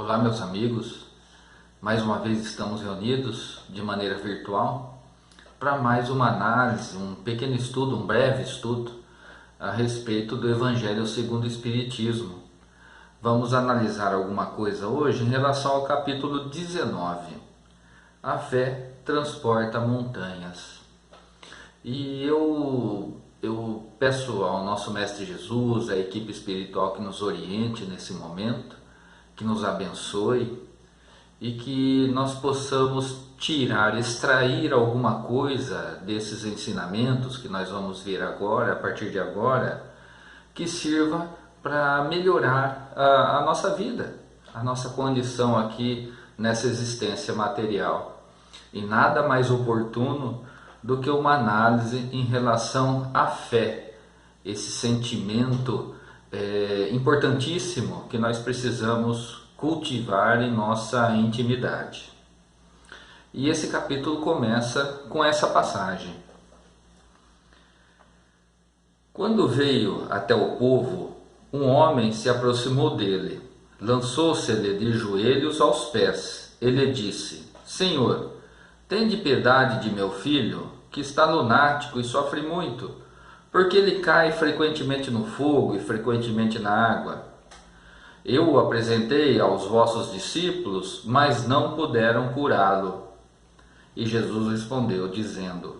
Olá, meus amigos. Mais uma vez estamos reunidos de maneira virtual para mais uma análise, um pequeno estudo, um breve estudo a respeito do Evangelho segundo o Espiritismo. Vamos analisar alguma coisa hoje em relação ao capítulo 19. A fé transporta montanhas. E eu peço ao nosso Mestre Jesus, à equipe espiritual que nos oriente nesse momento, que nos abençoe e que nós possamos extrair alguma coisa desses ensinamentos que nós vamos ver agora, a partir de agora, que sirva para melhorar a nossa vida, a nossa condição aqui nessa existência material. E nada mais oportuno do que uma análise em relação à fé, esse sentimento importantíssimo que nós precisamos cultivar em nossa intimidade. E esse capítulo começa com essa passagem. Quando veio até o povo, um homem se aproximou dele, lançou-se-lhe de joelhos aos pés. Ele disse: Senhor, tende piedade de meu filho, que está lunático e sofre muito, porque ele cai frequentemente no fogo e frequentemente na água. Eu o apresentei aos vossos discípulos, mas não puderam curá-lo. E Jesus respondeu, dizendo: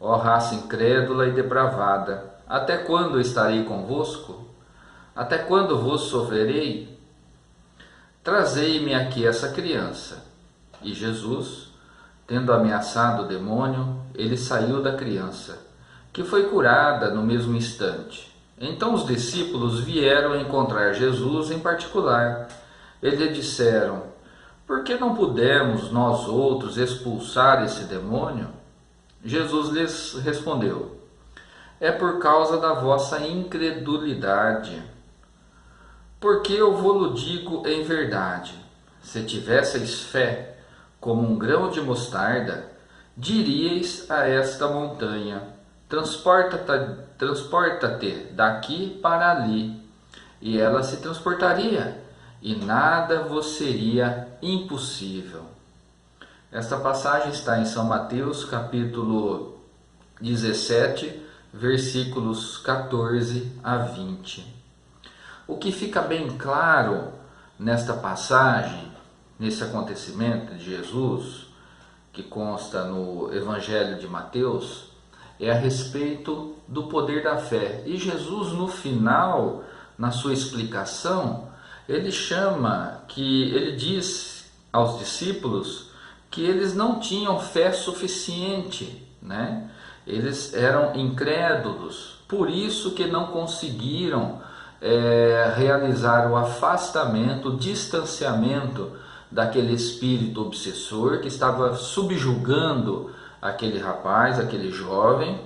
Ó raça incrédula e depravada, até quando estarei convosco? Até quando vos sofrerei? Trazei-me aqui essa criança. E Jesus, tendo ameaçado o demônio, ele saiu da criança, que foi curada no mesmo instante. Então os discípulos vieram encontrar Jesus em particular. Eles lhe disseram: Por que não pudemos nós outros expulsar esse demônio? Jesus lhes respondeu: É por causa da vossa incredulidade. Porque eu vou-lo digo em verdade, se tivesseis fé como um grão de mostarda, diríeis a esta montanha: transporta-te daqui para ali, e ela se transportaria, e nada vos seria impossível. Esta passagem está em São Mateus, capítulo 17, versículos 14 a 20. O que fica bem claro nesta passagem, nesse acontecimento de Jesus, que consta no Evangelho de Mateus, é a respeito do poder da fé. E Jesus, no final, na sua explicação, ele diz aos discípulos que eles não tinham fé suficiente, né? Eles eram incrédulos, por isso que não conseguiram realizar o afastamento, o distanciamento daquele espírito obsessor que estava subjugando aquele rapaz, aquele jovem,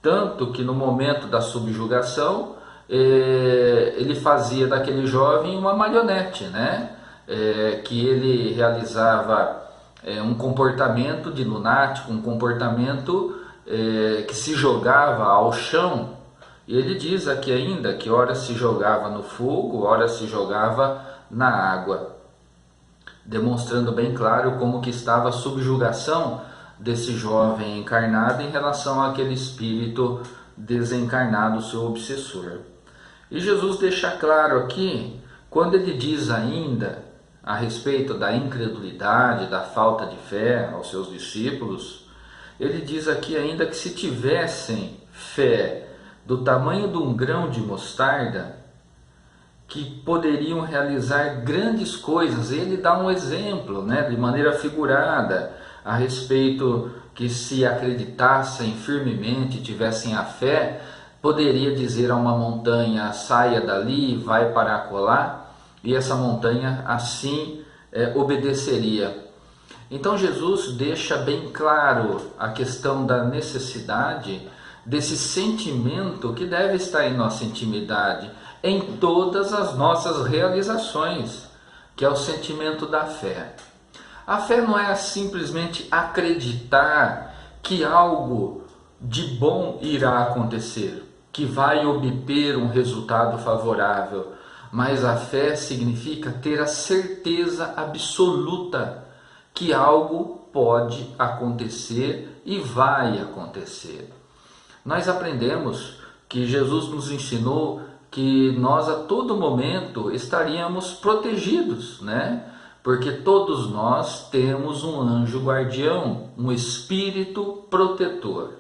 tanto que no momento da subjugação ele fazia daquele jovem uma marionete, né? Que ele realizava um comportamento de lunático, um comportamento que se jogava ao chão. E ele diz aqui ainda que ora se jogava no fogo, ora se jogava na água, demonstrando bem claro como que estava a subjugação desse jovem encarnado em relação àquele espírito desencarnado, seu obsessor. E Jesus deixa claro aqui, quando ele diz ainda a respeito da incredulidade, da falta de fé aos seus discípulos, ele diz aqui ainda que se tivessem fé do tamanho de um grão de mostarda, que poderiam realizar grandes coisas. Ele dá um exemplo, né, de maneira figurada, a respeito que se acreditassem firmemente, tivessem a fé, poderia dizer a uma montanha: saia dali, vai para acolá, e essa montanha assim obedeceria. Então Jesus deixa bem claro a questão da necessidade desse sentimento que deve estar em nossa intimidade, em todas as nossas realizações, que é o sentimento da fé. A fé não é simplesmente acreditar que algo de bom irá acontecer, que vai obter um resultado favorável, mas a fé significa ter a certeza absoluta que algo pode acontecer e vai acontecer. Nós aprendemos que Jesus nos ensinou que nós a todo momento estaríamos protegidos, né? Porque todos nós temos um anjo guardião, um espírito protetor.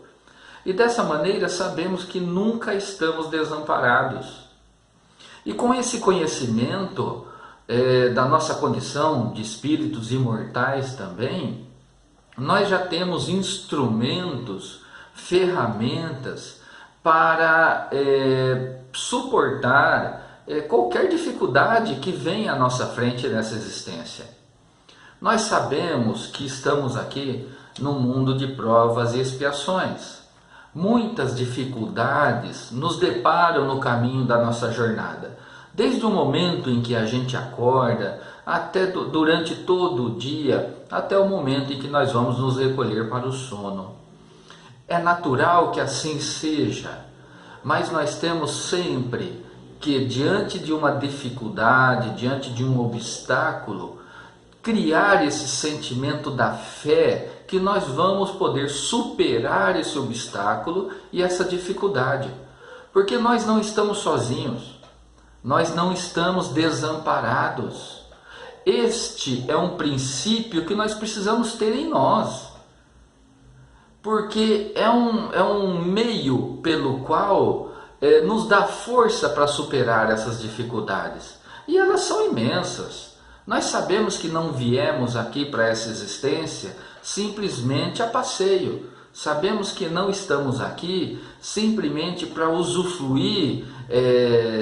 E dessa maneira sabemos que nunca estamos desamparados. E com esse conhecimento da nossa condição de espíritos imortais também, nós já temos instrumentos, ferramentas para suportar qualquer dificuldade que venha à nossa frente nessa existência. Nós sabemos que estamos aqui num mundo de provas e expiações. Muitas dificuldades nos deparam no caminho da nossa jornada, desde o momento em que a gente acorda, até durante todo o dia, até o momento em que nós vamos nos recolher para o sono. É natural que assim seja, mas nós temos sempre que, diante de uma dificuldade, diante de um obstáculo, criar esse sentimento da fé que nós vamos poder superar esse obstáculo e essa dificuldade, porque nós não estamos sozinhos, nós não estamos desamparados. Este é um princípio que nós precisamos ter em nós, porque é um meio pelo qual nos dá força para superar essas dificuldades, e elas são imensas. Nós sabemos que não viemos aqui para essa existência simplesmente a passeio. Sabemos que não estamos aqui simplesmente para usufruir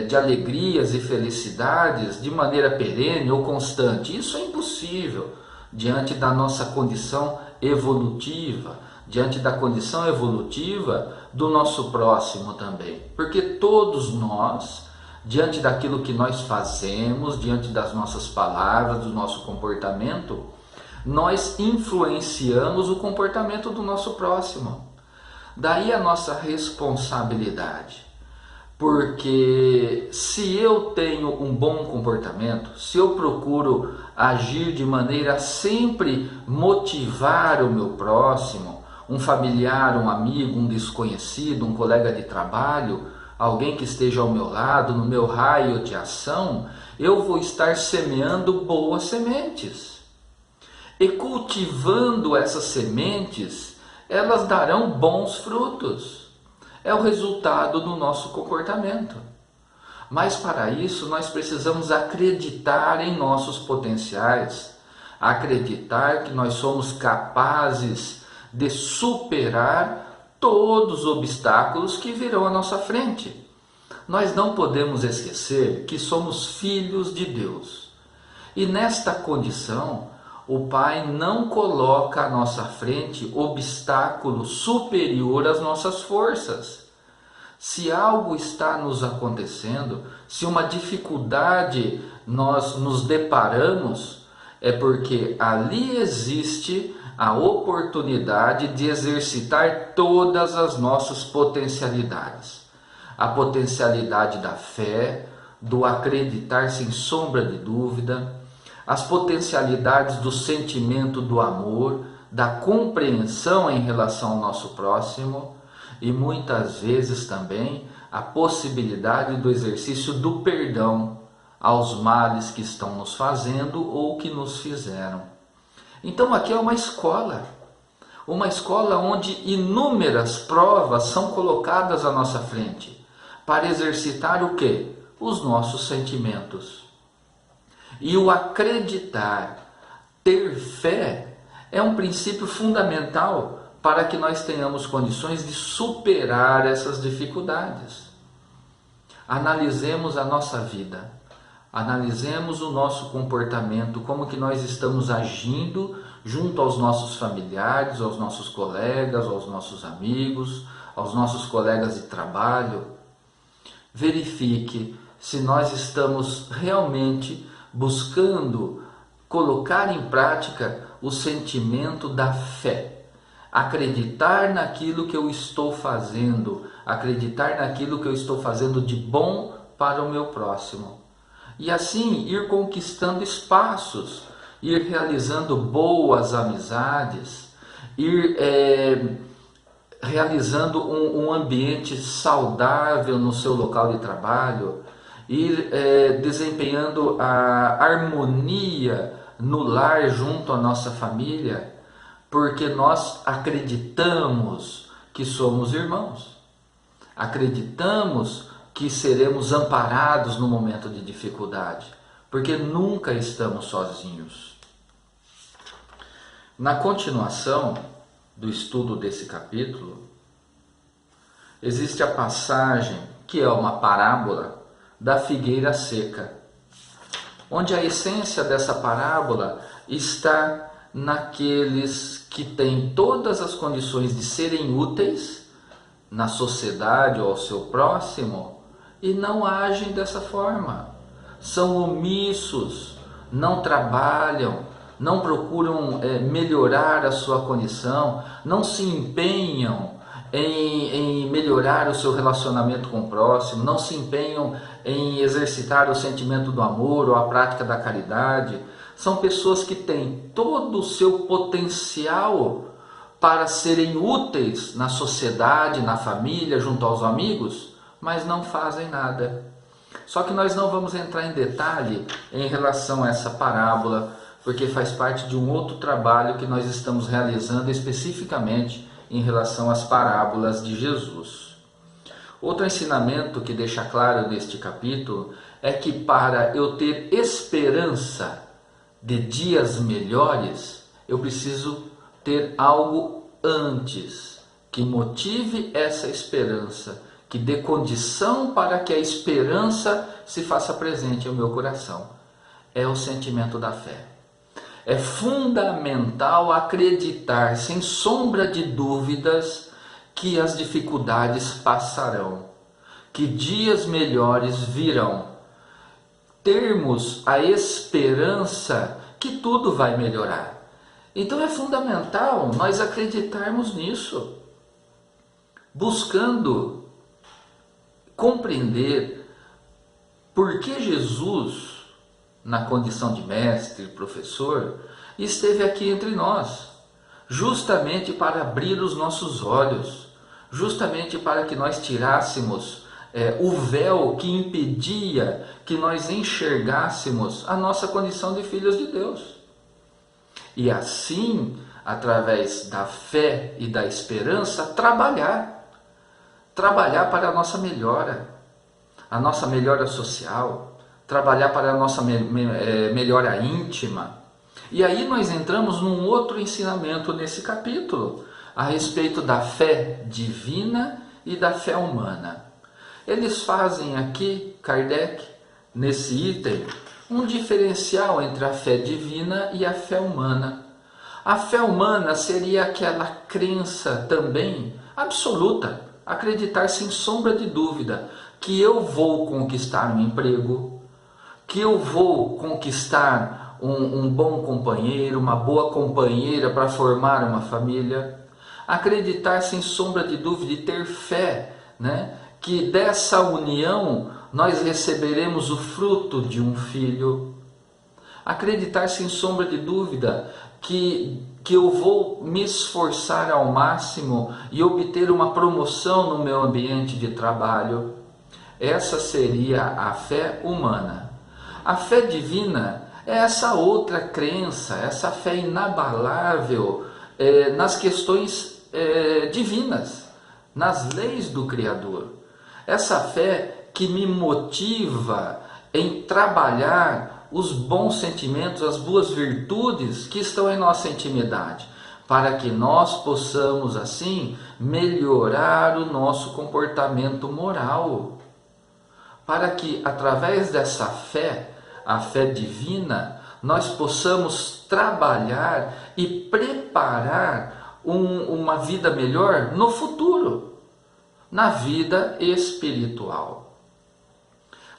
de alegrias e felicidades de maneira perene ou constante. Isso é impossível diante da nossa condição evolutiva, diante da condição evolutiva do nosso próximo também. Porque todos nós, diante daquilo que nós fazemos, diante das nossas palavras, do nosso comportamento, nós influenciamos o comportamento do nosso próximo. Daí a nossa responsabilidade. Porque se eu tenho um bom comportamento, se eu procuro agir de maneira a sempre motivar o meu próximo, um familiar, um amigo, um desconhecido, um colega de trabalho, alguém que esteja ao meu lado, no meu raio de ação, eu vou estar semeando boas sementes. E cultivando essas sementes, elas darão bons frutos. É o resultado do nosso comportamento. Mas para isso nós precisamos acreditar em nossos potenciais, acreditar que nós somos capazes de superar todos os obstáculos que virão à nossa frente. Nós não podemos esquecer que somos filhos de Deus. E nesta condição, o Pai não coloca à nossa frente obstáculo superior às nossas forças. Se algo está nos acontecendo, se uma dificuldade nós nos deparamos, é porque ali existe a oportunidade de exercitar todas as nossas potencialidades. A potencialidade da fé, do acreditar sem sombra de dúvida, as potencialidades do sentimento do amor, da compreensão em relação ao nosso próximo e muitas vezes também a possibilidade do exercício do perdão aos males que estão nos fazendo ou que nos fizeram. Então aqui é uma escola onde inúmeras provas são colocadas à nossa frente para exercitar o quê? Os nossos sentimentos. E o acreditar, ter fé, é um princípio fundamental para que nós tenhamos condições de superar essas dificuldades. Analisemos a nossa vida, analisemos o nosso comportamento, como que nós estamos agindo junto aos nossos familiares, aos nossos colegas, aos nossos amigos, aos nossos colegas de trabalho. Verifique se nós estamos realmente buscando colocar em prática o sentimento da fé. Acreditar naquilo que eu estou fazendo, acreditar naquilo que eu estou fazendo de bom para o meu próximo. e assim ir conquistando espaços, ir realizando boas amizades, ir realizando um ambiente saudável no seu local de trabalho, ir desempenhando a harmonia no lar junto à nossa família, porque nós acreditamos que somos irmãos, acreditamos que seremos amparados no momento de dificuldade, porque nunca estamos sozinhos. Na continuação do estudo desse capítulo, existe a passagem que é uma parábola da figueira seca, onde a essência dessa parábola está naqueles que têm todas as condições de serem úteis na sociedade ou ao seu próximo e não agem dessa forma. São omissos, não trabalham, não procuram melhorar a sua condição, não se empenham em melhorar o seu relacionamento com o próximo, não se empenham em exercitar o sentimento do amor ou a prática da caridade. São pessoas que têm todo o seu potencial para serem úteis na sociedade, na família, junto aos amigos, mas não fazem nada. Só que nós não vamos entrar em detalhe em relação a essa parábola, porque faz parte de um outro trabalho que nós estamos realizando especificamente em relação às parábolas de Jesus. Outro ensinamento que deixa claro neste capítulo é que para eu ter esperança de dias melhores, eu preciso ter algo antes que motive essa esperança, que dê condição para que a esperança se faça presente no meu coração. É o sentimento da fé. É fundamental acreditar, sem sombra de dúvidas, que as dificuldades passarão, que dias melhores virão. Termos a esperança que tudo vai melhorar. Então é fundamental nós acreditarmos nisso, buscando compreender por que Jesus, na condição de mestre, professor, esteve aqui entre nós, justamente para abrir os nossos olhos, justamente para que nós tirássemos o véu que impedia que nós enxergássemos a nossa condição de filhos de Deus. E assim, através da fé e da esperança, trabalhar para a nossa melhora social, trabalhar para a nossa melhora íntima. E aí nós entramos num outro ensinamento nesse capítulo, a respeito da fé divina e da fé humana. Eles fazem aqui, Kardec, nesse item, um diferencial entre a fé divina e a fé humana. A fé humana seria aquela crença também absoluta, acreditar sem sombra de dúvida que eu vou conquistar um emprego, que eu vou conquistar um bom companheiro, uma boa companheira para formar uma família. Acreditar sem sombra de dúvida e ter fé, que dessa união nós receberemos o fruto de um filho. Acreditar sem sombra de dúvida que eu vou me esforçar ao máximo e obter uma promoção no meu ambiente de trabalho. Essa seria a fé humana. A fé divina é essa outra crença, essa fé inabalável nas questões divinas, nas leis do Criador. Essa fé que me motiva em trabalhar os bons sentimentos, as boas virtudes que estão em nossa intimidade, para que nós possamos assim melhorar o nosso comportamento moral, para que através dessa fé, a fé divina, nós possamos trabalhar e preparar uma vida melhor no futuro, na vida espiritual.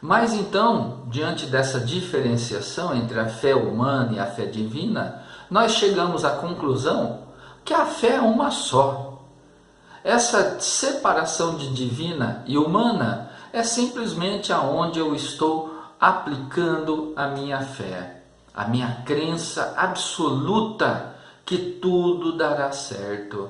Mas então, diante dessa diferenciação entre a fé humana e a fé divina, nós chegamos à conclusão que a fé é uma só. Essa separação de divina e humana é simplesmente aonde eu estou aplicando a minha fé, a minha crença absoluta que tudo dará certo,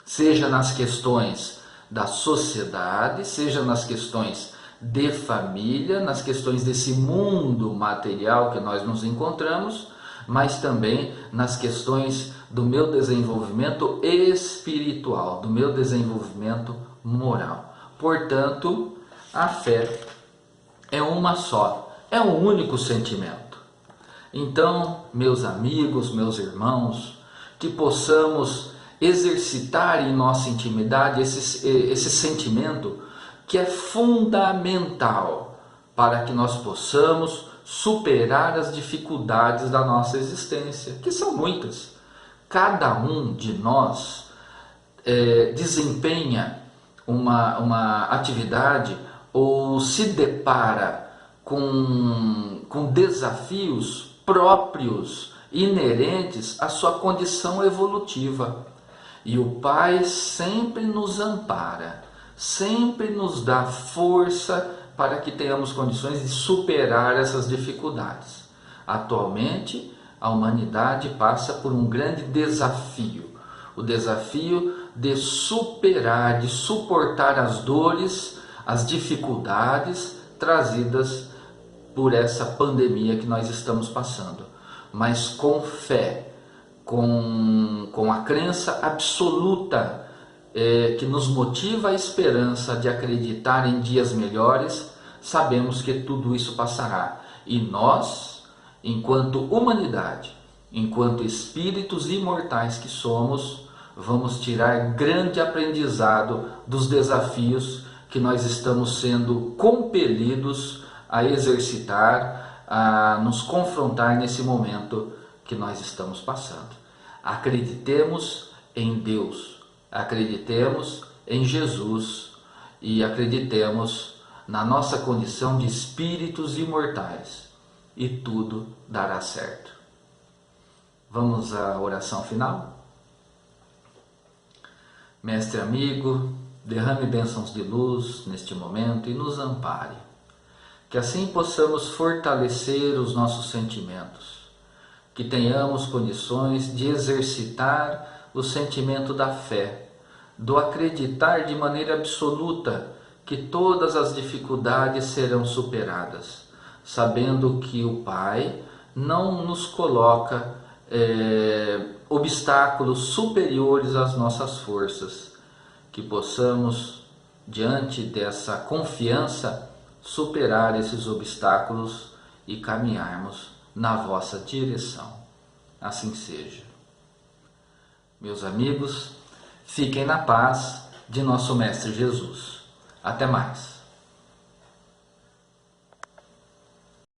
seja nas questões da sociedade, seja nas questões de família, nas questões desse mundo material que nós nos encontramos, mas também nas questões do meu desenvolvimento espiritual, do meu desenvolvimento moral. Portanto, a fé é uma só, é um único sentimento. Então, meus amigos, meus irmãos, que possamos exercitar em nossa intimidade esse sentimento que é fundamental para que nós possamos superar as dificuldades da nossa existência, que são muitas. Cada um de nós desempenha uma atividade ou se depara com desafios próprios, inerentes à sua condição evolutiva. E o Pai sempre nos ampara, sempre nos dá força para que tenhamos condições de superar essas dificuldades. Atualmente, a humanidade passa por um grande desafio, o desafio de superar, de suportar as dores, as dificuldades trazidas por essa pandemia que nós estamos passando, mas com fé, com a crença absoluta que nos motiva a esperança de acreditar em dias melhores, sabemos que tudo isso passará. E nós, enquanto humanidade, enquanto espíritos imortais que somos, vamos tirar grande aprendizado dos desafios que nós estamos sendo compelidos a exercitar, a nos confrontar nesse momento que nós estamos passando. Acreditemos em Deus, acreditemos em Jesus e acreditemos na nossa condição de espíritos imortais e tudo dará certo. Vamos à oração final? Mestre amigo, derrame bênçãos de luz neste momento e nos ampare, que assim possamos fortalecer os nossos sentimentos, que tenhamos condições de exercitar o sentimento da fé, do acreditar de maneira absoluta que todas as dificuldades serão superadas, sabendo que o Pai não nos coloca obstáculos superiores às nossas forças, que possamos, diante dessa confiança, superar esses obstáculos e caminharmos na vossa direção. Assim seja. Meus amigos, fiquem na paz de nosso Mestre Jesus. Até mais.